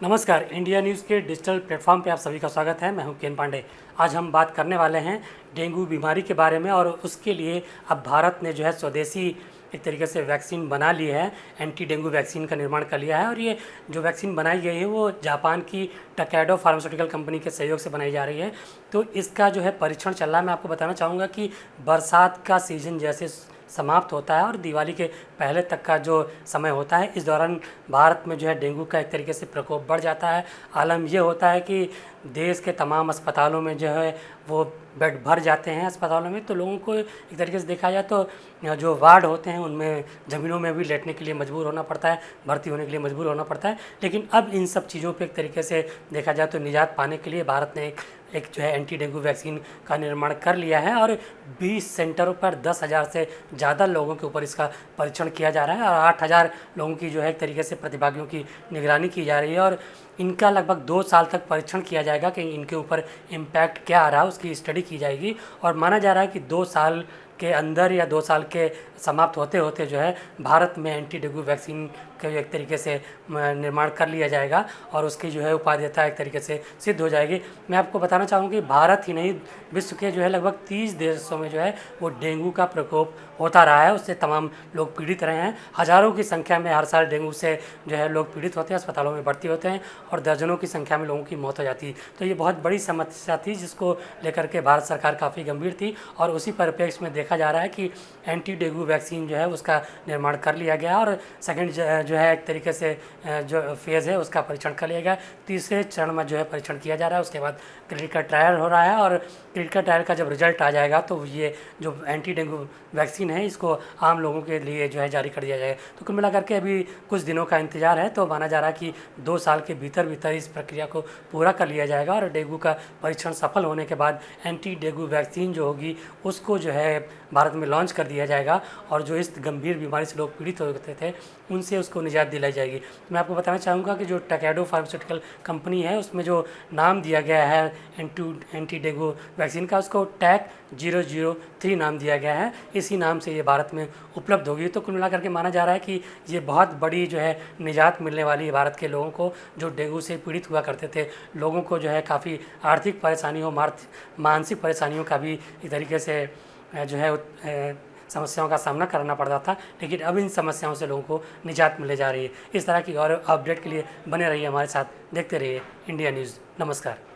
नमस्कार, India news के digital platform पे आप सभी का स्वागत है। मैं हूं केन पांडे। आज हम बात करने वाले हैं डेंगू बीमारी के बारे में और उसके लिए अब भारत ने जो है स्वदेशी एक तरीके से वैक्सीन बना ली है। एंटी डेंगू वैक्सीन का निर्माण कर लिया है और ये जो वैक्सीन बनाई गई है वो जापान की टकेडो फार्मास्यूटिकल कंपनी के सहयोग से बनाई जा रही है। तो इसका जो है परीक्षण चल रहा है। मैं आपको बताना चाहूँगा कि बरसात का सीज़न जैसे समाप्त होता है और दिवाली के पहले तक का जो समय होता है, इस दौरान भारत में जो है डेंगू का एक तरीके से प्रकोप बढ़ जाता है। आलम ये होता है कि देश के तमाम अस्पतालों में जो है वो बेड भर जाते हैं अस्पतालों में। तो लोगों को एक तरीके से देखा जाए तो जो वार्ड होते हैं उनमें ज़मीनों में भी लेटने के लिए मजबूर होना पड़ता है, भर्ती होने के लिए मजबूर होना पड़ता है। लेकिन अब इन सब चीज़ों पे एक तरीके से देखा जाए तो निजात पाने के लिए भारत ने एक जो है एंटी डेंगू वैक्सीन का निर्माण कर लिया है और 20 सेंटरों पर 10,000 से ज़्यादा लोगों के ऊपर इसका परीक्षण किया जा रहा है और 8,000 लोगों की जो है एक तरीके से प्रतिभागियों की निगरानी की जा रही है और इनका लगभग 2 साल तक परीक्षण किया जाएगा कि इनके ऊपर इम्पैक्ट क्या आ रहा है, उसकी स्टडी की जाएगी। और माना जा रहा है कि 2 साल के अंदर या 2 साल के समाप्त होते होते जो है भारत में एंटी डेंगू वैक्सीन का एक तरीके से निर्माण कर लिया जाएगा और उसकी जो है उपादेयता एक तरीके से सिद्ध हो जाएगी। मैं आपको बताना चाहूँगा कि भारत ही नहीं, विश्व के जो है लगभग 30 देशों में जो है वो डेंगू का प्रकोप होता रहा है। उससे तमाम लोग पीड़ित रहे हैं। हज़ारों की संख्या में हर साल डेंगू से जो है लोग पीड़ित होते हैं, अस्पतालों में भर्ती होते हैं और दर्जनों की संख्या में लोगों की मौत हो जाती है। तो ये बहुत बड़ी समस्या थी जिसको लेकर के भारत सरकार काफ़ी गंभीर थी और उसी परिप्रेक्ष्य में देखा जा रहा है कि एंटी डेंगू वैक्सीन जो है उसका निर्माण कर लिया गया और सेकेंड जो है एक तरीके से जो फेज़ है उसका परीक्षण कर लिया गया। तीसरे चरण में जो है परीक्षण किया जा रहा है, उसके बाद क्लिनिकल ट्रायल हो रहा है और क्लिनिकल ट्रायल का जब रिजल्ट आ जाएगा तो ये जो एंटी डेंगू वैक्सीन है इसको आम लोगों के लिए जो है जारी कर दिया जाएगा। तो कुल मिलाकर के अभी कुछ दिनों का इंतजार है। तो माना जा रहा है कि 2 साल के भीतर इस प्रक्रिया को पूरा कर लिया जाएगा और डेंगू का परीक्षण सफल होने के बाद एंटी डेंगू वैक्सीन जो होगी उसको जो है भारत में लॉन्च कर दिया जाएगा और जो इस गंभीर बीमारी से लोग पीड़ित होते थे उनसे उसको निजात दिलाई जाएगी। मैं आपको बताना चाहूँगा कि जो टकेडो फार्मास्यूटिकल कंपनी है उसमें जो नाम दिया गया है एंटी डेंगू वैक्सीन का, उसको टैक 003 नाम दिया गया है। इसी नाम से ये भारत में उपलब्ध होगी। तो कुल मिलाकर के माना जा रहा है कि ये बहुत बड़ी जो है निजात मिलने वाली है भारत के लोगों को जो डेंगू से पीड़ित हुआ करते थे। लोगों को जो है काफ़ी आर्थिक परेशानियों, मानसिक परेशानियों का भी एक तरीके से जो है समस्याओं का सामना करना पड़ता था, लेकिन अब इन समस्याओं से लोगों को निजात मिले जा रही है। इस तरह की और अपडेट के लिए बने रहिए हमारे साथ, देखते रहिए इंडिया न्यूज़। नमस्कार।